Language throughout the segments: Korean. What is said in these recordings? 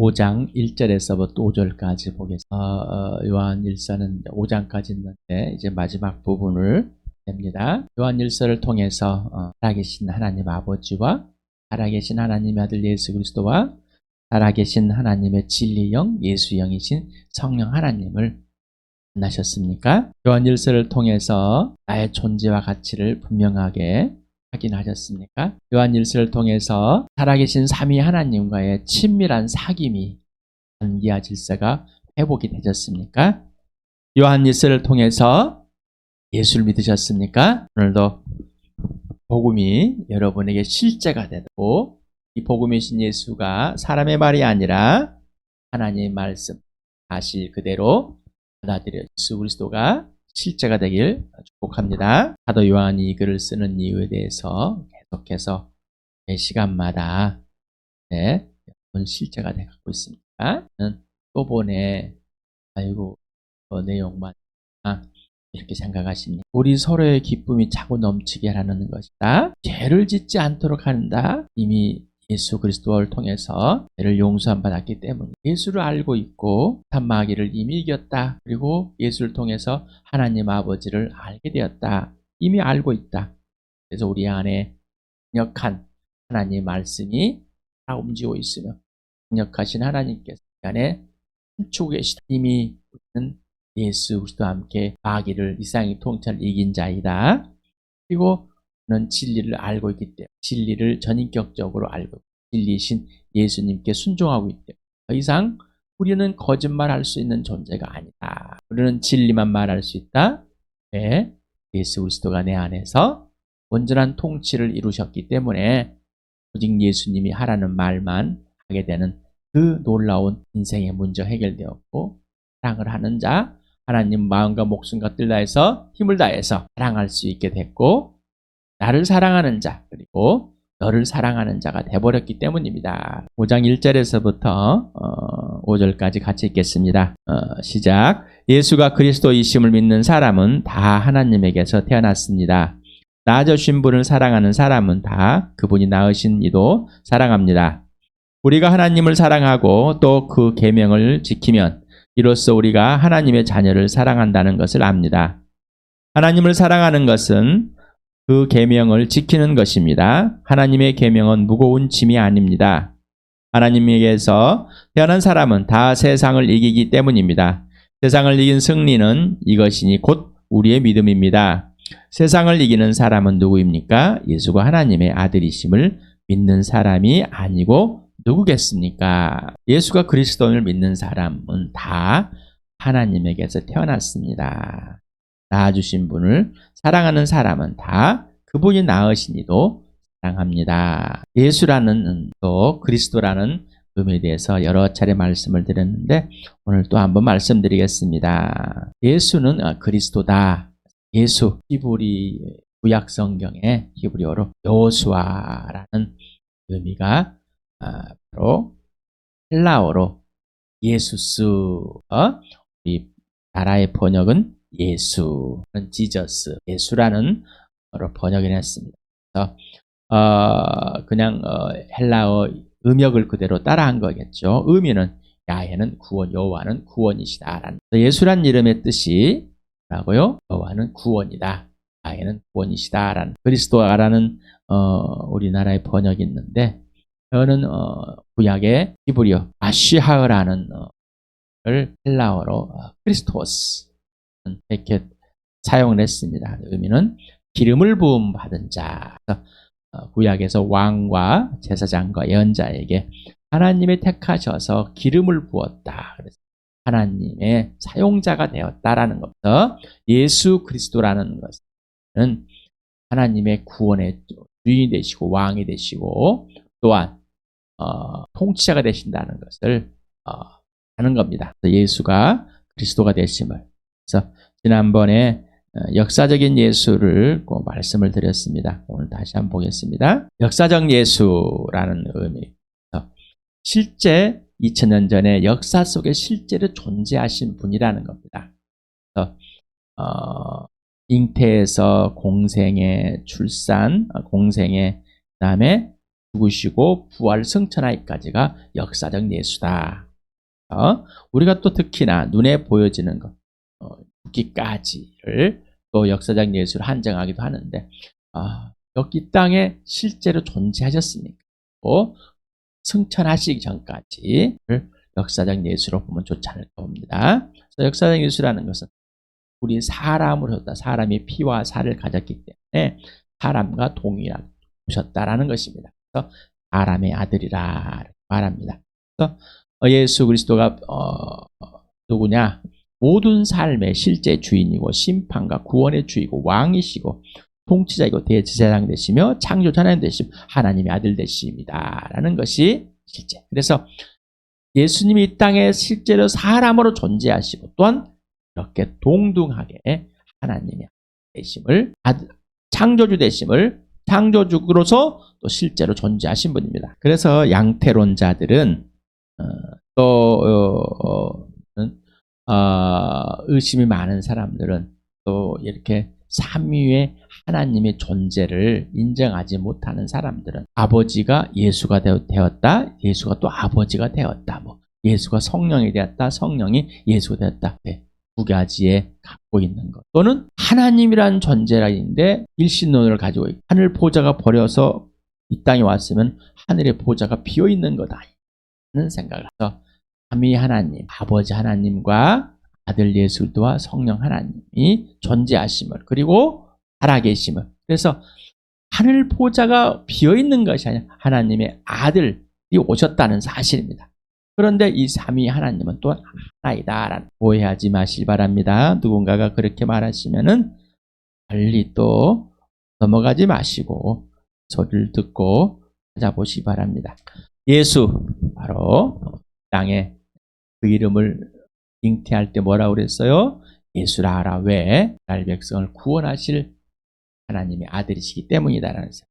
5장 1절에서부터 5절까지 보겠습니다. 요한 1서는 5장까지 있는데 이제 마지막 부분을 됩니다. 요한 1서를 통해서 살아계신 하나님 아버지와 살아계신 하나님의 아들 예수 그리스도와 살아계신 하나님의 진리영 예수영이신 성령 하나님을 만나셨습니까? 요한 1서를 통해서 나의 존재와 가치를 분명하게 확인하셨습니까? 요한 1서를 통해서 살아계신 삼위 하나님과의 친밀한 사귐이 관계와 질서가 회복이 되셨습니까? 요한 1서를 통해서 예수를 믿으셨습니까? 오늘도 복음이 여러분에게 실제가 되고 이 복음이신 예수가 사람의 말이 아니라 하나님의 말씀 사실 그대로 받아들여 예수 그리스도가 실제가 되길 축복합니다. 사도 요한이 이 글을 쓰는 이유에 대해서 계속해서 매 시간마다 실제가 되고 있습니다. 또 보내 아이고 내용만 이렇게 생각하십니까? 우리 서로의 기쁨이 차고 넘치게 하는 것이다. 죄를 짓지 않도록 한다. 이미 예수 그리스도를 통해서 죄를 용서함 받았기 때문에 예수를 알고 있고 마귀를 이미 이겼다. 그리고 예수를 통해서 하나님 아버지를 알게 되었다. 이미 알고 있다. 그래서 우리 안에 강력한 하나님의 말씀이 다 움직이고 있으며 강력하신 하나님께서 이 안에 춤추고 계시다. 이미 우리는 예수 그리스도와 함께 마귀를 이상의 통찰을 이긴 자이다. 그리고 그는 진리를 알고 있기 때문에 진리를 전인격적으로 알고 진리신 예수님께 순종하고 있기 때문에 더 이상 우리는 거짓말할 수 있는 존재가 아니다. 우리는 진리만 말할 수 있다. 네, 예수 그리스도가 내 안에서 온전한 통치를 이루셨기 때문에 오직 예수님이 하라는 말만 하게 되는 그 놀라운 인생의 문제 해결되었고 사랑을 하는 자 하나님 마음과 목숨과 뜰 다해서 힘을 다해서 사랑할 수 있게 됐고 나를 사랑하는 자 그리고 너를 사랑하는 자가 되어버렸기 때문입니다. 5장 1절에서부터 5절까지 같이 읽겠습니다. 시작. 예수가 그리스도이심을 믿는 사람은 다 하나님에게서 태어났습니다. 낳아주신 분을 사랑하는 사람은 다 그분이 낳으신 이도 사랑합니다. 우리가 하나님을 사랑하고 또 그 계명을 지키면 이로써 우리가 하나님의 자녀를 사랑한다는 것을 압니다. 하나님을 사랑하는 것은 그 계명을 지키는 것입니다. 하나님의 계명은 무거운 짐이 아닙니다. 하나님에게서 태어난 사람은 다 세상을 이기기 때문입니다. 세상을 이긴 승리는 이것이니 곧 우리의 믿음입니다. 세상을 이기는 사람은 누구입니까? 예수가 하나님의 아들이심을 믿는 사람이 아니고 누구겠습니까? 예수가 그리스도를 믿는 사람은 다 하나님에게서 태어났습니다. 낳아주신 분을 사랑하는 사람은 다 그분이 낳으신 이도 사랑합니다. 예수라는 또 그리스도라는 의미에 대해서 여러 차례 말씀을 드렸는데 오늘 또 한번 말씀드리겠습니다. 예수는 그리스도다. 예수 히브리 구약 성경에 히브리어로 여호수아라는 의미가 바로 헬라어로 예수스 우리 나라의 번역은 예수는 지저스 예수라는 번역을 했습니다. 그래서 그냥 헬라어 음역을 그대로 따라한 거겠죠. 의미는 야훼는 구원, 여호와는 구원이시다라는 예수란 이름의 뜻이 라고요. 여호와는 구원이다. 야훼는 구원이시다라는 그리스도라는 우리나라의 번역이 있는데 저는 구약의 히브리어 아시하흐라는 헬라어로 크리스토스 이렇게 사용을 했습니다. 의미는 기름을 부음 받은 자. 구약에서 왕과 제사장과 예언자에게 하나님의 택하셔서 기름을 부었다. 그래서 하나님의 사용자가 되었다라는 것부터 예수 그리스도라는 것은 하나님의 구원의 주인이 되시고 왕이 되시고 또한 통치자가 되신다는 것을 하는 겁니다. 예수가 그리스도가 되심을. 그래서 지난번에 역사적인 예수를 말씀을 드렸습니다. 오늘 다시 한번 보겠습니다. 역사적 예수라는 의미. 실제 2000년 전에 역사 속에 실제로 존재하신 분이라는 겁니다. 그래서 잉태에서 공생의 출산, 공생의 그다음에 죽으시고 부활 승천하기까지가 역사적 예수다. 우리가 또 특히나 눈에 보여지는 것, 죽기까지를 또 역사적 예수를 한정하기도 하는데, 여기 땅에 실제로 존재하셨습니까? 승천하시기 전까지를 역사적 예수로 보면 좋지 않을까 봅니다. 그래서 역사적 예수라는 것은 우리 사람으로부터 사람이 피와 살을 가졌기 때문에 사람과 동일하게 오셨다라는 것입니다. 그래서 사람의 아들이라 말합니다. 그래서 예수 그리스도가 누구냐? 모든 삶의 실제 주인이고 심판과 구원의 주이고 왕이시고 통치자이고 대제사장 되시며 창조자 하나님 되심 하나님의 아들 되십니다. 라는 것이 실제. 그래서 예수님이 이 땅에 실제로 사람으로 존재하시고 또한 이렇게 동등하게 하나님의 되심을 창조주 되심을 창조주로서 또 실제로 존재하신 분입니다. 그래서 양태론자들은 의심이 많은 사람들은 또 이렇게 삼위의 하나님의 존재를 인정하지 못하는 사람들은 아버지가 예수가 되었다, 예수가 또 아버지가 되었다, 예수가 성령이 되었다, 성령이 예수가 되었다. 두 가지에 갖고 있는 것. 또는 하나님이란 존재라 있는데 일신론을 가지고 있고 하늘 보좌가 버려서 이 땅에 왔으면 하늘의 보좌가 비어 있는 거다. 하는 생각을 해서 삼위 하나님, 아버지 하나님과 아들 예수 그리스도와 성령 하나님이 존재하심을 그리고 살아계심을 그래서 하늘 보좌가 비어 있는 것이 아니라 하나님의 아들이 오셨다는 사실입니다. 그런데 이 삼위 하나님은 또 하나이다. 오해하지 마시기 바랍니다. 누군가가 그렇게 말하시면은 빨리 또 넘어가지 마시고 소리를 듣고 찾아보시기 바랍니다. 예수 바로 땅에 그 이름을 잉태할 때 뭐라고 그랬어요? 예수라 하라. 왜? 이스라엘 백성을 구원하실 하나님의 아들이시기 때문이다라는 거예요.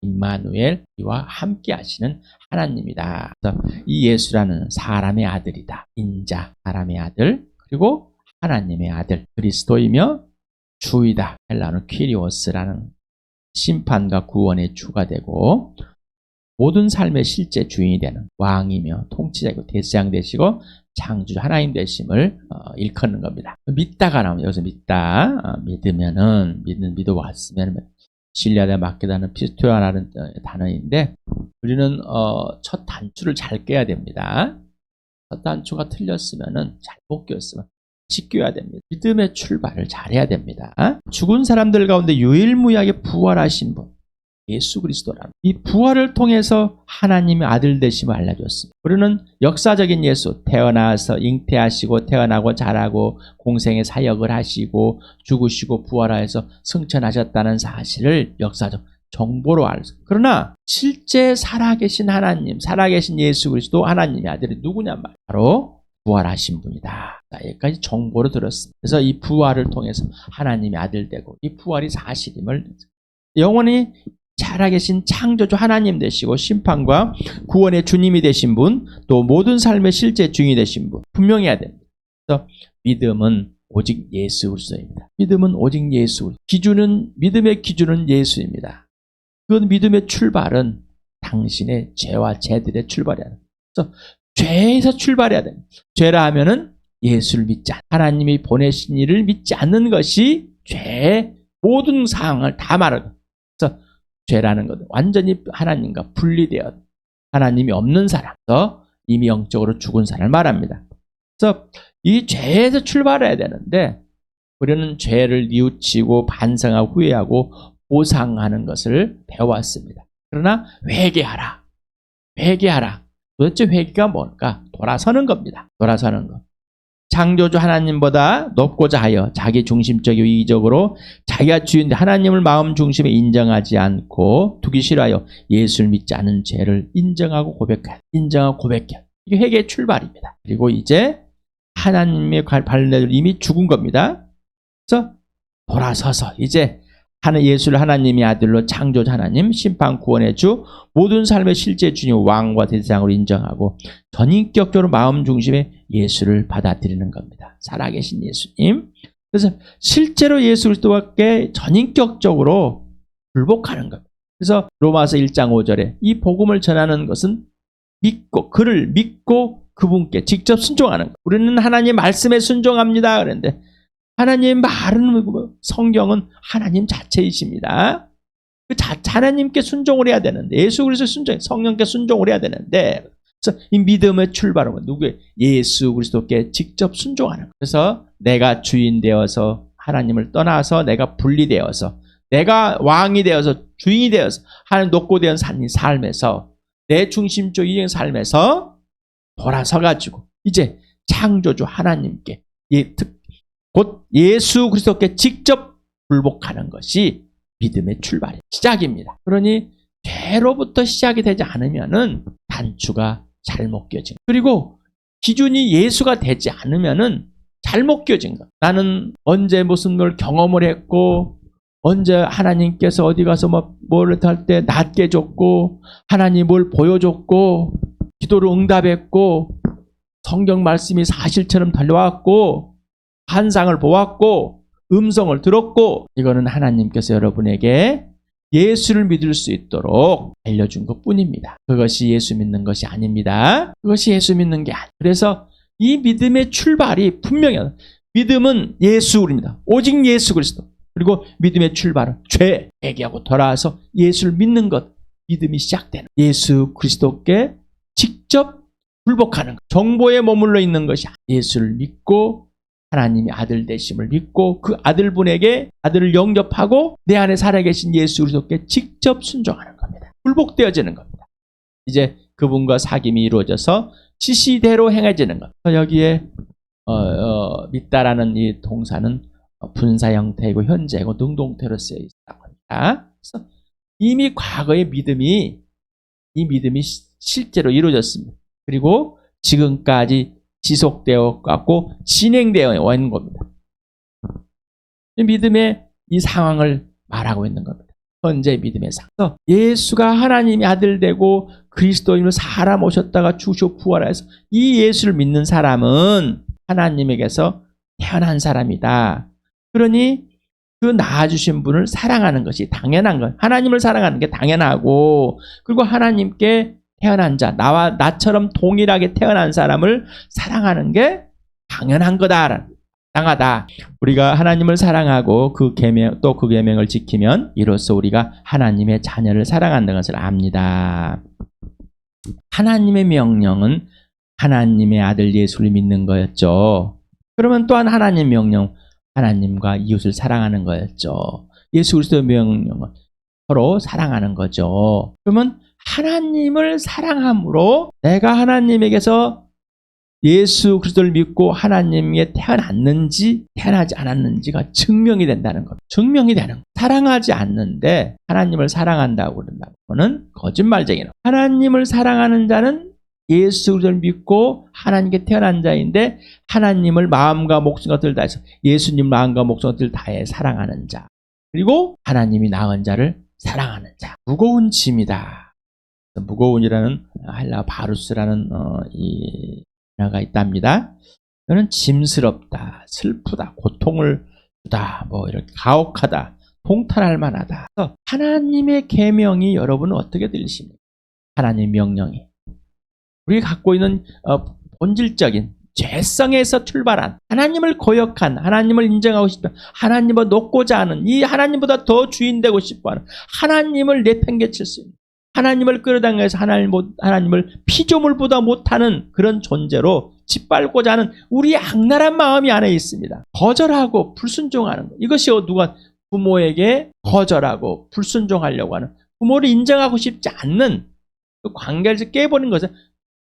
임마누엘과 함께 하시는 하나님이다. 그래서 이 예수라는 사람의 아들이다. 인자, 사람의 아들, 그리고 하나님의 아들, 그리스도이며 주이다. 헬라어는 퀴리오스라는 심판과 구원의 주가 되고 모든 삶의 실제 주인이 되는 왕이며 통치자이고 대제사장 되시고 창조주 하나님 되심을 일컫는 겁니다. 믿다가 나오면 여기서 믿다, 믿으면은 믿어 왔으면 신뢰하다 맡기다는 피스토라는 단어인데 우리는 첫 단추를 잘 깨야 됩니다. 첫 단추가 틀렸으면은 잘못 꼈으면 다시 껴야 됩니다. 믿음의 출발을 잘해야 됩니다. 죽은 사람들 가운데 유일무이하게 부활하신 분 예수 그리스도라는 이 부활을 통해서 하나님의 아들 되심을 알려줬습니다. 우리는 역사적인 예수 태어나서 잉태하시고 태어나고 자라고 공생의 사역을 하시고 죽으시고 부활하여서 승천하셨다는 사실을 역사적 정보로 알았어요. 그러나 실제 살아계신 하나님 살아계신 예수 그리스도 하나님의 아들이 누구냐 말 바로 부활하신 분이다. 여기까지 정보를 들었습니다. 그래서 이 부활을 통해서 하나님의 아들 되고 이 부활이 사실임을 영원히 살아계신 창조주 하나님 되시고 심판과 구원의 주님이 되신 분, 또 모든 삶의 실제 주인이 되신 분 분명해야 됩니다. 그래서 믿음은 오직 예수 그리스도입니다. 믿음은 오직 예수. 믿음의 기준은 예수입니다. 그 믿음의 출발은 당신의 죄와 죄들의 출발이야. 그래서 죄에서 출발해야 됩니다. 죄라 하면은 예수를 믿지 않는 하나님이 보내신 이를 믿지 않는 것이 죄의 모든 상황을 다 말하는. 그래서 죄라는 것은 완전히 하나님과 분리되어 하나님이 없는 사람서 이미 영적으로 죽은 사람을 말합니다. 그래서 이 죄에서 출발해야 되는데 우리는 죄를 뉘우치고 반성하고 후회하고 보상하는 것을 배워왔습니다. 그러나 회개하라. 도대체 회개가 뭘까? 돌아서는 겁니다. 돌아서는 것. 창조주 하나님보다 높고자 하여 자기 중심적이고 이기적으로 자기가 주인데 하나님을 마음 중심에 인정하지 않고 두기 싫어하여 예수를 믿지 않은 죄를 인정하고 고백해. 이게 회개의 출발입니다. 그리고 이제 하나님의 발레를 이미 죽은 겁니다. 그래서 돌아서서 이제 예수를 하나님의 아들로 창조주 하나님, 심판 구원의 주, 모든 삶의 실제 주님 왕과 대제사장으로 인정하고 전인격적으로 마음 중심에 예수를 받아들이는 겁니다. 살아계신 예수님. 그래서 실제로 예수 그리스도께 전인격적으로 굴복하는 겁니다. 그래서 로마서 1장 5절에 이 복음을 전하는 것은 믿고 그를 믿고 그분께 직접 순종하는 것. 우리는 하나님 말씀에 순종합니다. 그런데 하나님 말은 성경은 하나님 자체이십니다. 그 하나님께 순종을 해야 되는데 예수 그리스도 순종, 성령께 순종을 해야 되는데 그래서 이 믿음의 출발은 누구예요? 예수 그리스도께 직접 순종하는 것. 그래서 내가 주인 되어서 하나님을 떠나서 내가 분리되어서 내가 왕이 되어서 주인이 되어서 하나님 놓고 된 삶에서 내 중심적인 삶에서 돌아서 가지고 이제 창조주 하나님께 곧 예수 그리스도께 직접 굴복하는 것이 믿음의 출발이 시작입니다. 그러니 죄로부터 시작이 되지 않으면은 단추가 잘못 껴진 것. 그리고 기준이 예수가 되지 않으면은 잘못 껴진 것. 나는 언제 무슨 걸 경험을 했고 언제 하나님께서 어디 가서 뭘 할 때 낫게 줬고 하나님 뭘 보여줬고 기도를 응답했고 성경 말씀이 사실처럼 달려왔고 환상을 보았고 음성을 들었고 이거는 하나님께서 여러분에게 예수를 믿을 수 있도록 알려준 것뿐입니다. 그것이 예수 믿는 것이 아닙니다. 그것이 예수 믿는 게 아니에요. 그래서 이 믿음의 출발이 분명해요. 믿음은 예수입니다. 오직 예수 그리스도. 그리고 믿음의 출발은 죄, 회개하고 돌아와서 예수를 믿는 것. 믿음이 시작되는 예수 그리스도께 직접 굴복하는 것. 정보에 머물러 있는 것이 아니에요. 예수를 믿고 하나님이 아들 되심을 믿고 그 아들분에게 아들을 영접하고 내 안에 살아계신 예수 그리스도께 직접 순종하는 겁니다. 굴복되어지는 겁니다. 이제 그분과 사귐이 이루어져서 지시대로 행해지는 겁니다. 여기에 믿다라는 이 동사는 분사 형태이고 현재이고 능동태로 쓰여 있다고 합니다. 그래서 이미 과거의 믿음이 이 믿음이 실제로 이루어졌습니다. 그리고 지금까지 지속되어 갖고 진행되어 있는 겁니다. 믿음의 이 상황을 말하고 있는 겁니다. 현재 믿음의 상황. 예수가 하나님의 아들 되고 그리스도인으로 사람 오셨다가 죽으시고 부활해서 이 예수를 믿는 사람은 하나님에게서 태어난 사람이다. 그러니 그 낳아주신 분을 사랑하는 것이 당연한 것. 하나님을 사랑하는 게 당연하고 그리고 하나님께 태어난 자, 나처럼 동일하게 태어난 사람을 사랑하는 게 당연한 거다. 당하다. 우리가 하나님을 사랑하고 그 계명, 또 그 계명을 지키면 이로써 우리가 하나님의 자녀를 사랑한다는 것을 압니다. 하나님의 명령은 하나님의 아들 예수를 믿는 거였죠. 그러면 또한 하나님의 명령, 하나님과 이웃을 사랑하는 거였죠. 예수 그리스도의 명령은 서로 사랑하는 거죠. 그러면 하나님을 사랑함으로 내가 하나님에게서 예수 그리스도를 믿고 하나님에 태어났는지 태어나지 않았는지가 증명이 된다는 것. 증명이 되는 것. 사랑하지 않는데 하나님을 사랑한다고 그런다고는 거짓말쟁이다. 하나님을 사랑하는 자는 예수 그리스도를 믿고 하나님께 태어난 자인데 하나님을 마음과 목숨과 뜻을 다해서 예수님 마음과 목숨과 뜻을 다해 사랑하는 자. 그리고 하나님이 낳은 자를 사랑하는 자. 무거운 짐이다. 무거운이라는 할라 바루스라는 이 단어가 있답니다. 이거는 짐스럽다, 슬프다, 고통을 주다, 이렇게 가혹하다, 통탄할 만하다. 그래서 하나님의 계명이 여러분은 어떻게 들리십니까? 하나님의 명령이 우리가 갖고 있는 본질적인 죄성에서 출발한 하나님을 고역한 하나님을 인정하고 싶다, 하나님을 높고자 하는 이 하나님보다 더 주인 되고 싶어하는 하나님을 내팽개칠 수 있는 하나님을 끌어당겨서 하나님을 피조물보다 못하는 그런 존재로 짓밟고자 하는 우리의 악랄한 마음이 안에 있습니다. 거절하고 불순종하는 것. 이것이 누가 부모에게 거절하고 불순종하려고 하는 부모를 인정하고 싶지 않는 그 관계를 깨버리는 것은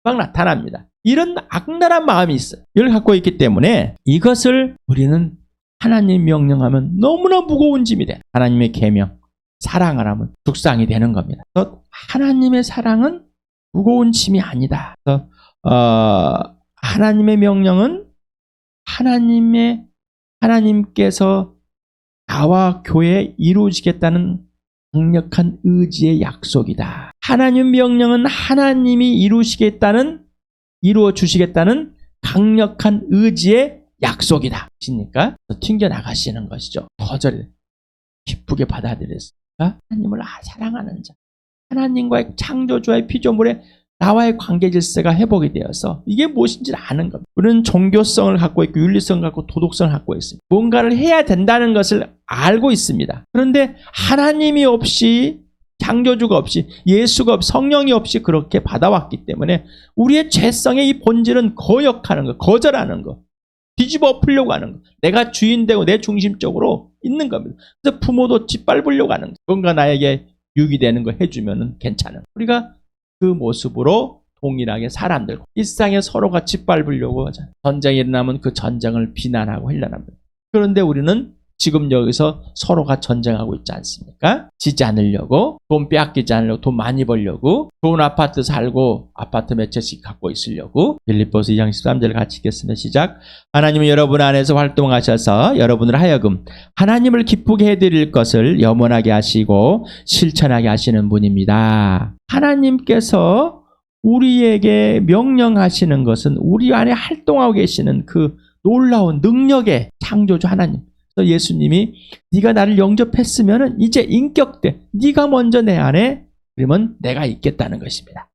막 나타납니다. 이런 악랄한 마음이 있어요. 이걸 갖고 있기 때문에 이것을 우리는 하나님 명령하면 너무나 무거운 짐이 돼. 하나님의 계명. 사랑을 하면 죽상이 되는 겁니다. 그래서 하나님의 사랑은 무거운 짐이 아니다. 그래서 하나님의 명령은 하나님께서 나와 교회에 이루어지겠다는 강력한 의지의 약속이다. 하나님 명령은 하나님이 이루어 주시겠다는 강력한 의지의 약속이다. 십니까? 튕겨 나가시는 것이죠. 거절해. 기쁘게 받아들였어요. 하나님을 사랑하는 자, 하나님과의 창조주와의 피조물에 나와의 관계 질서가 회복이 되어서 이게 무엇인지 아는 겁니다. 우리는 종교성을 갖고 있고 윤리성을 갖고 도덕성을 갖고 있습니다. 뭔가를 해야 된다는 것을 알고 있습니다. 그런데 하나님이 없이, 창조주가 없이, 예수가 없이, 성령이 없이 그렇게 받아왔기 때문에 우리의 죄성의 이 본질은 거역하는 거, 거절하는 거, 뒤집어 엎으려고 하는 거, 내가 주인 되고 내 중심적으로 있는 겁니다. 그래서 부모도 짓밟으려고 하는 거, 뭔가 나에게 유익되는 거 해주면 괜찮은, 우리가 그 모습으로 동일하게 사람들, 일상에 서로가 짓밟으려고 하잖아요. 전쟁이 일어나면 그 전쟁을 비난하고 힐난합니다. 그런데 우리는 지금 여기서 서로가 전쟁하고 있지 않습니까? 지지 않으려고, 돈 빼앗기지 않으려고, 돈 많이 벌려고, 좋은 아파트 살고 아파트 몇 채씩 갖고 있으려고. 빌립보서 2장 13절 같이 읽겠습니다. 시작. 하나님은 여러분 안에서 활동하셔서 여러분을 하여금 하나님을 기쁘게 해드릴 것을 염원하게 하시고 실천하게 하시는 분입니다. 하나님께서 우리에게 명령하시는 것은 우리 안에 활동하고 계시는 그 놀라운 능력의 창조주 하나님. 그래서 예수님이 네가 나를 영접했으면 이제 인격 대 네가 먼저 내 안에, 그러면 내가 있겠다는 것입니다.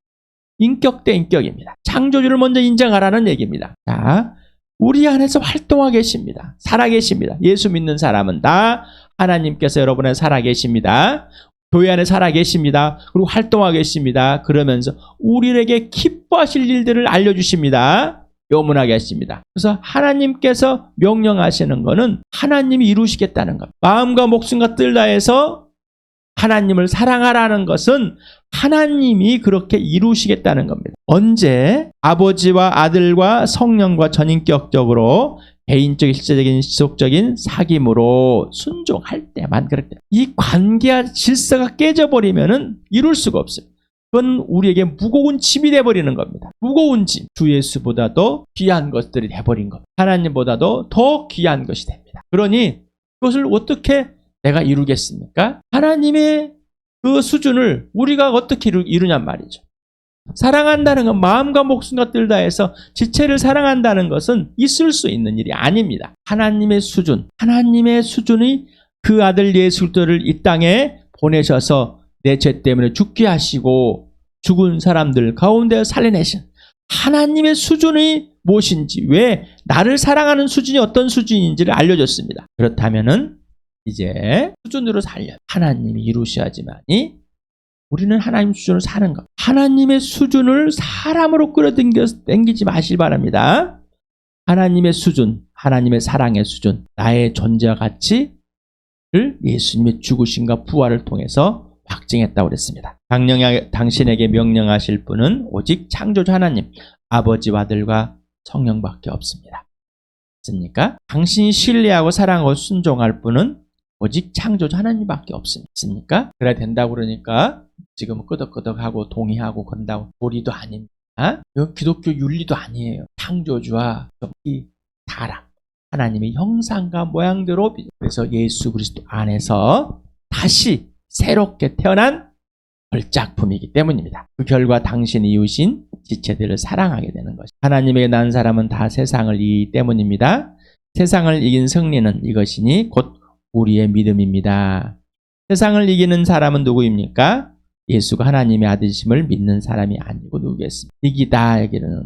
인격 대 인격입니다. 창조주를 먼저 인정하라는 얘기입니다. 자, 우리 안에서 활동하고 계십니다. 살아계십니다. 예수 믿는 사람은 다 하나님께서 여러분에 살아계십니다. 교회 안에 살아계십니다. 그리고 활동하고 계십니다. 그러면서 우리에게 기뻐하실 일들을 알려주십니다. 염원하게 하십니다. 그래서 하나님께서 명령하시는 것은 하나님이 이루시겠다는 것. 마음과 목숨과 뜰 다해서 하나님을 사랑하라는 것은 하나님이 그렇게 이루시겠다는 겁니다. 언제? 아버지와 아들과 성령과 전인격적으로 개인적인, 실제적인, 지속적인 사귐으로 순종할 때만 그럴 때. 이 관계와 질서가 깨져버리면 이룰 수가 없어요. 그건 우리에게 무거운 짐이 돼버리는 겁니다. 무거운 짐. 주 예수보다도 귀한 것들이 돼버린 겁니다. 하나님보다도 더 귀한 것이 됩니다. 그러니 그것을 어떻게 내가 이루겠습니까? 하나님의 그 수준을 우리가 어떻게 이루냔 말이죠. 사랑한다는 건 마음과 목숨과 뜰 다해서 지체를 사랑한다는 것은 있을 수 있는 일이 아닙니다. 하나님의 수준, 하나님의 수준이 그 아들 예수 그리스도를 이 땅에 보내셔서 내 죄 때문에 죽게 하시고 죽은 사람들 가운데 살려내신 하나님의 수준이 무엇인지, 왜 나를 사랑하는 수준이 어떤 수준인지를 알려줬습니다. 그렇다면은 이제 수준으로 살려 하나님이 이루셔야지만이 우리는 하나님 수준을 사는 것. 하나님의 수준을 사람으로 끌어당기지 마시기 바랍니다. 하나님의 수준, 하나님의 사랑의 수준, 나의 존재와 가치를 예수님의 죽으심과 부활을 통해서 확증했다고 그랬습니다. 당신에게 명령하실 분은 오직 창조주 하나님, 아버지와 아들과 성령밖에 없습니다. 맞습니까? 당신이 신뢰하고 사랑하고 순종할 분은 오직 창조주 하나님밖에 없습니까? 그래야 된다고 그러니까 지금 끄덕끄덕하고 동의하고 그런다고 도리도 아닙니다. 이건 기독교 윤리도 아니에요. 창조주와 이 사람, 하나님의 형상과 모양대로, 그래서 예수 그리스도 안에서 다시 새롭게 태어난 걸작품이기 때문입니다. 그 결과 당신이 이루신 지체들을 사랑하게 되는 것입니다. 하나님에게 난 사람은 다 세상을 이기기 때문입니다. 세상을 이긴 승리는 이것이니 곧 우리의 믿음입니다. 세상을 이기는 사람은 누구입니까? 예수가 하나님의 아들이심을 믿는 사람이 아니고 누구겠습니까? 이기다 여기는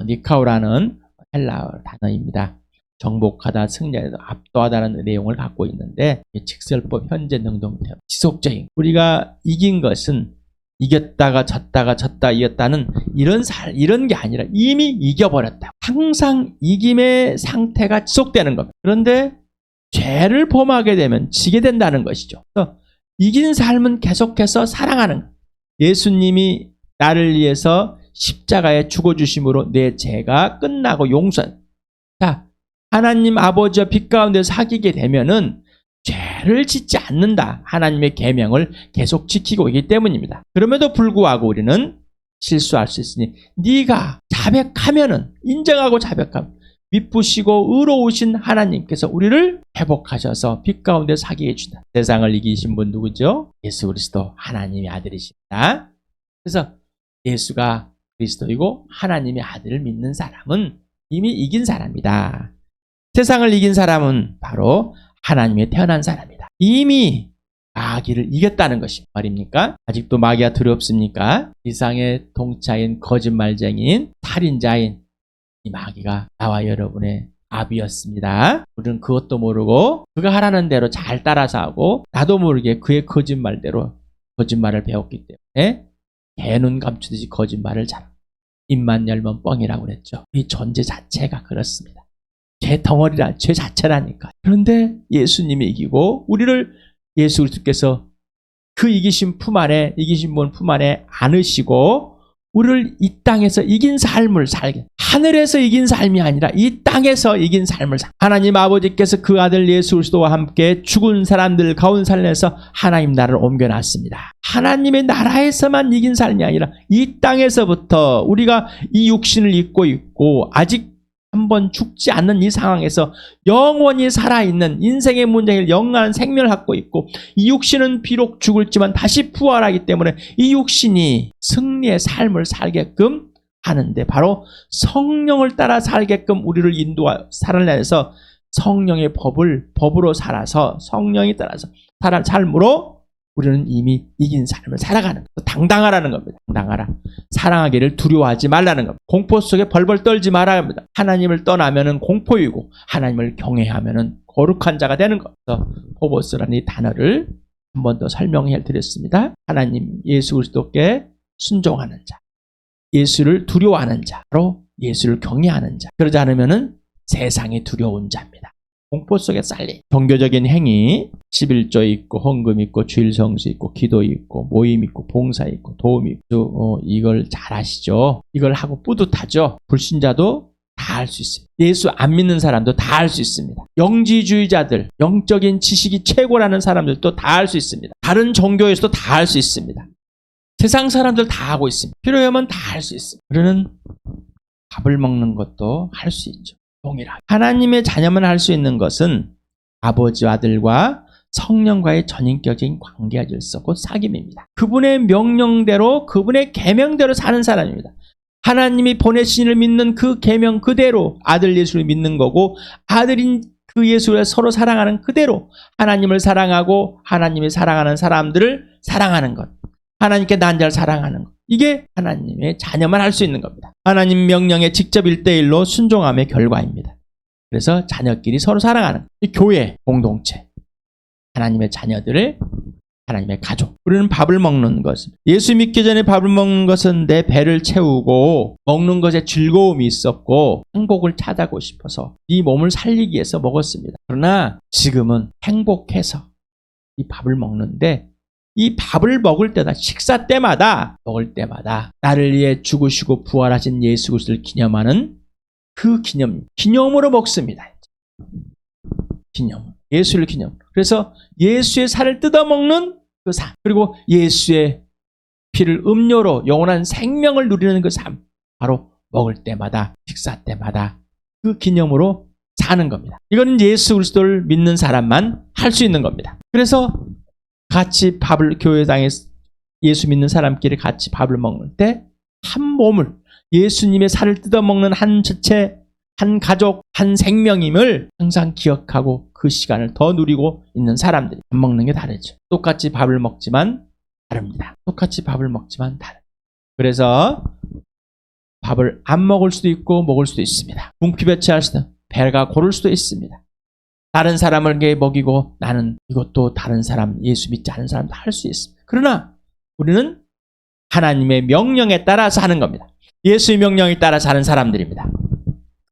니카오라는 헬라어 단어입니다. 정복하다, 승리하다, 압도하다는 내용을 갖고 있는데 직설법, 현재 능동태, 지속적인, 우리가 이긴 것은 이겼다가 졌다 이겼다는 이런 게 아니라 이미 이겨버렸다. 항상 이김의 상태가 지속되는 겁니다. 그런데 죄를 범하게 되면 지게 된다는 것이죠. 그래서 이긴 삶은 계속해서 사랑하는 것. 예수님이 나를 위해서 십자가에 죽어주심으로 내 죄가 끝나고 용서한. 자, 하나님 아버지와 빛 가운데 사귀게 되면은 죄를 짓지 않는다. 하나님의 계명을 계속 지키고 있기 때문입니다. 그럼에도 불구하고 우리는 실수할 수 있으니 네가 자백하면은, 인정하고 자백하면 미쁘시고 의로우신 하나님께서 우리를 회복하셔서 빛 가운데 사귀게 해준다. 세상을 이기신 분 누구죠? 예수 그리스도 하나님의 아들이십니다. 그래서 예수가 그리스도이고 하나님의 아들을 믿는 사람은 이미 이긴 사람이다. 세상을 이긴 사람은 바로 하나님의 태어난 사람이다. 이미 마귀를 이겼다는 것이 말입니까? 아직도 마귀가 두렵습니까? 이상의 동차인 거짓말쟁이인 살인자인 이 마귀가 나와 여러분의 압이었습니다. 우리는 그것도 모르고 그가 하라는 대로 잘 따라서 하고 나도 모르게 그의 거짓말대로 거짓말을 배웠기 때문에 개눈 감추듯이 거짓말을 잘하고 입만 열면 뻥이라고 그랬죠. 이 존재 자체가 그렇습니다. 죄 덩어리라, 죄 자체라니까. 그런데 예수님이 이기고 우리를 예수 그리스도께서 그 이기신 분 품 안에 안으시고 우리를 이 땅에서 이긴 삶을 살게, 하늘에서 이긴 삶이 아니라 이 땅에서 이긴 삶을 살게. 하나님 아버지께서 그 아들 예수 그리스도와 함께 죽은 사람들 가운데서 하나님 나라를 옮겨놨습니다. 하나님의 나라에서만 이긴 삶이 아니라 이 땅에서부터 우리가 이 육신을 입고 있고 아직 한번 죽지 않는 이 상황에서 영원히 살아있는 인생의 문제를 영원한 생명을 갖고 있고 이 육신은 비록 죽을지만 다시 부활하기 때문에 이 육신이 승리의 삶을 살게끔 하는데 바로 성령을 따라 살게끔 우리를 살아내서 성령의 법으로 살아서 성령이 따라서 살아는 삶으로 우리는 이미 이긴 삶을 살아가는 거예요. 당당하라는 겁니다. 당당하라. 사랑하기를 두려워하지 말라는 겁니다. 공포 속에 벌벌 떨지 말아야 합니다. 하나님을 떠나면은 공포이고 하나님을 경외하면은 거룩한 자가 되는 겁니다. 호보스라는 이 단어를 한 번 더 설명해 드렸습니다. 하나님 예수 그리스도께 순종하는 자, 예수를 두려워하는 자, 바로 예수를 경외하는 자. 그러지 않으면은 세상이 두려운 자입니다. 공포 속에 쌓린 종교적인 행위, 11조 있고 헌금 있고 주일 성수 있고 기도 있고 모임 있고 봉사 있고 도움 있고 이걸 잘 아시죠? 이걸 하고 뿌듯하죠? 불신자도 다 할 수 있습니다. 예수 안 믿는 사람도 다 할 수 있습니다. 영지주의자들, 영적인 지식이 최고라는 사람들도 다 할 수 있습니다. 다른 종교에서도 다 할 수 있습니다. 세상 사람들 다 하고 있습니다. 필요하면 다 할 수 있습니다. 우리는 밥을 먹는 것도 할 수 있죠. 동일하게. 하나님의 자녀만 할 수 있는 것은 아버지와 아들과 성령과의 전인격적인 관계가 질서, 곧 사귐입니다. 그분의 명령대로, 그분의 계명대로 사는 사람입니다. 하나님이 보내신 이를 믿는 그 계명 그대로 아들 예수를 믿는 거고 아들인 그 예수를 서로 사랑하는 그대로 하나님을 사랑하고 하나님이 사랑하는 사람들을 사랑하는 것. 하나님께 난 자를 사랑하는 것. 이게 하나님의 자녀만 할 수 있는 겁니다. 하나님 명령에 직접 1:1로 순종함의 결과입니다. 그래서 자녀끼리 서로 사랑하는 이 교회 공동체, 하나님의 자녀들을 하나님의 가족. 우리는 밥을 먹는 것은 예수 믿기 전에 밥을 먹는 것은 내 배를 채우고 먹는 것에 즐거움이 있었고 행복을 찾아고 싶어서 이 몸을 살리기 위해서 먹었습니다. 그러나 지금은 행복해서 이 밥을 먹는데 이 밥을 먹을 때다, 식사 때마다, 먹을 때마다 나를 위해 죽으시고 부활하신 예수 그리스도를 기념하는 그 기념으로 먹습니다. 기념. 예수를 기념. 그래서 예수의 살을 뜯어먹는 그 삶. 그리고 예수의 피를 음료로 영원한 생명을 누리는 그 삶. 바로 먹을 때마다, 식사 때마다 그 기념으로 사는 겁니다. 이거는 예수 그리스도를 믿는 사람만 할 수 있는 겁니다. 그래서 같이 밥을 교회당에 예수 믿는 사람끼리 같이 밥을 먹을 때 한 몸을 예수님의 살을 뜯어먹는 한 주체, 한 가족, 한 생명임을 항상 기억하고 그 시간을 더 누리고 있는 사람들이 밥 먹는 게 다르죠. 똑같이 밥을 먹지만 다릅니다. 똑같이 밥을 먹지만 다릅니다. 그래서 밥을 안 먹을 수도 있고 먹을 수도 있습니다. 뭉피배치할 수도, 배가 고를 수도 있습니다. 다른 사람에게 먹이고 나는 이것도 다른 사람, 예수 믿지 않은 사람도 할 수 있습니다. 그러나 우리는 하나님의 명령에 따라서 하는 겁니다. 예수의 명령에 따라서 하는 사람들입니다.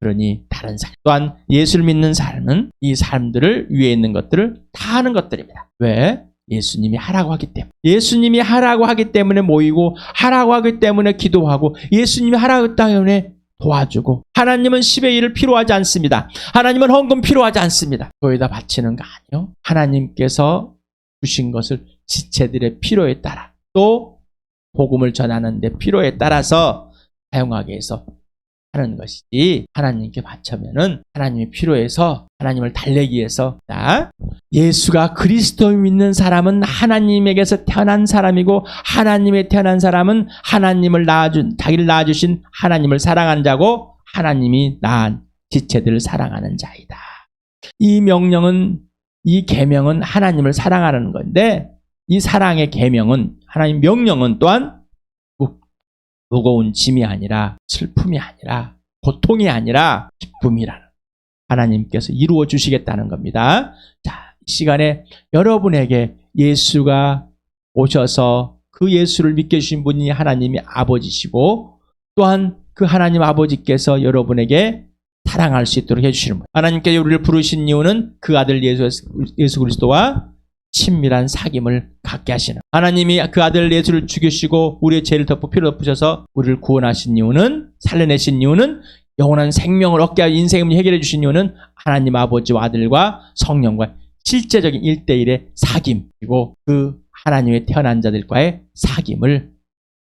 그러니 다른 사람 또한 예수를 믿는 사람은 이 사람들을 위에 있는 것들을 다 하는 것들입니다. 왜? 예수님이 하라고 하기 때문에. 예수님이 하라고 하기 때문에 모이고 하라고 하기 때문에 기도하고 예수님이 하라고 하기 때문에 도와주고 하나님은 10의 1을 필요하지 않습니다. 하나님은 헌금 필요하지 않습니다. 거기다 바치는 거 아니요. 하나님께서 주신 것을 지체들의 필요에 따라 또 복음을 전하는 데 필요에 따라서 사용하게 해서 하는 것이지 하나님께 바치면은 하나님이 필요해서 하나님을 달래기 위해서 예수가 그리스도를 믿는 사람은 하나님에게서 태어난 사람이고 하나님의 태어난 사람은 하나님을 자기를 낳아주신 하나님을 사랑하는 자고 하나님이 낳은 지체들을 사랑하는 자이다. 이 명령은 이 계명은 하나님을 사랑하는 건데 이 사랑의 계명은 하나님 명령은 또한 무거운 짐이 아니라 슬픔이 아니라 고통이 아니라 기쁨이라는 하나님께서 이루어 주시겠다는 겁니다. 자, 이 시간에 여러분에게 예수가 오셔서 그 예수를 믿게 주신 분이 하나님이 아버지시고 또한 그 하나님 아버지께서 여러분에게 사랑할 수 있도록 해주시는 거예요. 하나님께서 우리를 부르신 이유는 그 아들 예수 그리스도와 친밀한 사귐을 갖게 하시는 하나님이 그 아들 예수를 죽이시고 우리의 죄를 덮고 피로 덮으셔서 우리를 구원하신 이유는 살려내신 이유는 영원한 생명을 얻게 하여 인생을 해결해 주신 이유는 하나님 아버지와 아들과 성령과 실제적인 1대1의 사귐 그리고 그 하나님의 태어난 자들과의 사귐을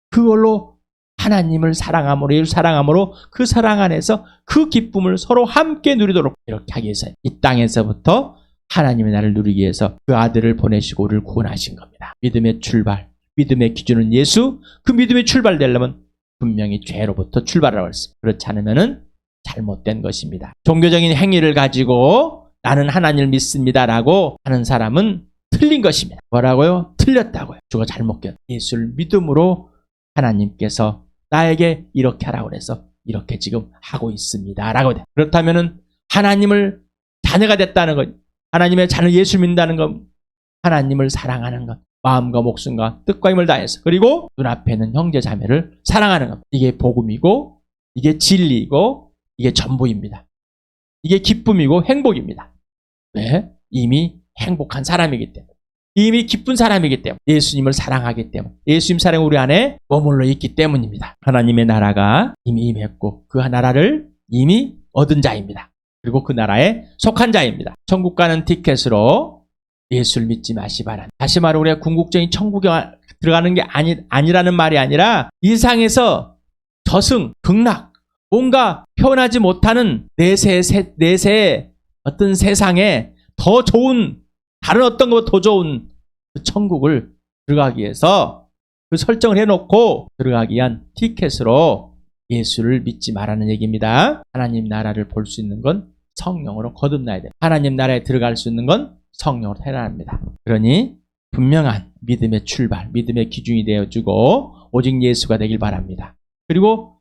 그걸로 하나님을 사랑함으로 예수 사랑함으로 그 사랑 안에서 그 기쁨을 서로 함께 누리도록 이렇게 하기 위해서 이 땅에서부터 하나님의 나를 누리기 위해서 그 아들을 보내시고 우리를 구원하신 겁니다. 믿음의 출발, 믿음의 기준은 예수. 그 믿음의 출발되려면 분명히 죄로부터 출발하라고 했습니다. 그렇지 않으면 잘못된 것입니다. 종교적인 행위를 가지고 나는 하나님을 믿습니다라고 하는 사람은 틀린 것입니다. 뭐라고요? 틀렸다고요. 주가 잘못 꼈. 예수를 믿음으로 하나님께서 나에게 이렇게 하라고 그래서 이렇게 지금 하고 있습니다라고 돼. 그렇다면은 하나님을 자녀가 됐다는 것, 하나님의 자녀 예수 믿는다는 것, 하나님을 사랑하는 것, 마음과 목숨과 뜻과 힘을 다해서 그리고 눈앞에 있는 형제 자매를 사랑하는 것. 이게 복음이고 이게 진리이고 이게 전부입니다. 이게 기쁨이고 행복입니다. 왜? 이미 행복한 사람이기 때문에. 이미 기쁜 사람이기 때문에 예수님을 사랑하기 때문에 예수님 사랑이 우리 안에 머물러 있기 때문입니다. 하나님의 나라가 이미 임했고 그 나라를 이미 얻은 자입니다. 그리고 그 나라에 속한 자입니다. 천국 가는 티켓으로 예수를 믿지 마시 바랍니다. 다시 말해 우리가 궁극적인 천국에 들어가는 게 아니라는 말이 아니라 이 세상에서 저승, 극락, 뭔가 표현하지 못하는 내세의 어떤 세상에 더 좋은 다른 어떤 것보다 더 좋은 그 천국을 들어가기 위해서 그 설정을 해놓고 들어가기 위한 티켓으로 예수를 믿지 말라는 얘기입니다. 하나님 나라를 볼 수 있는 건 성령으로 거듭나야 돼요. 하나님 나라에 들어갈 수 있는 건 성령으로 태어납니다. 그러니 분명한 믿음의 출발, 믿음의 기준이 되어주고 오직 예수가 되길 바랍니다. 그리고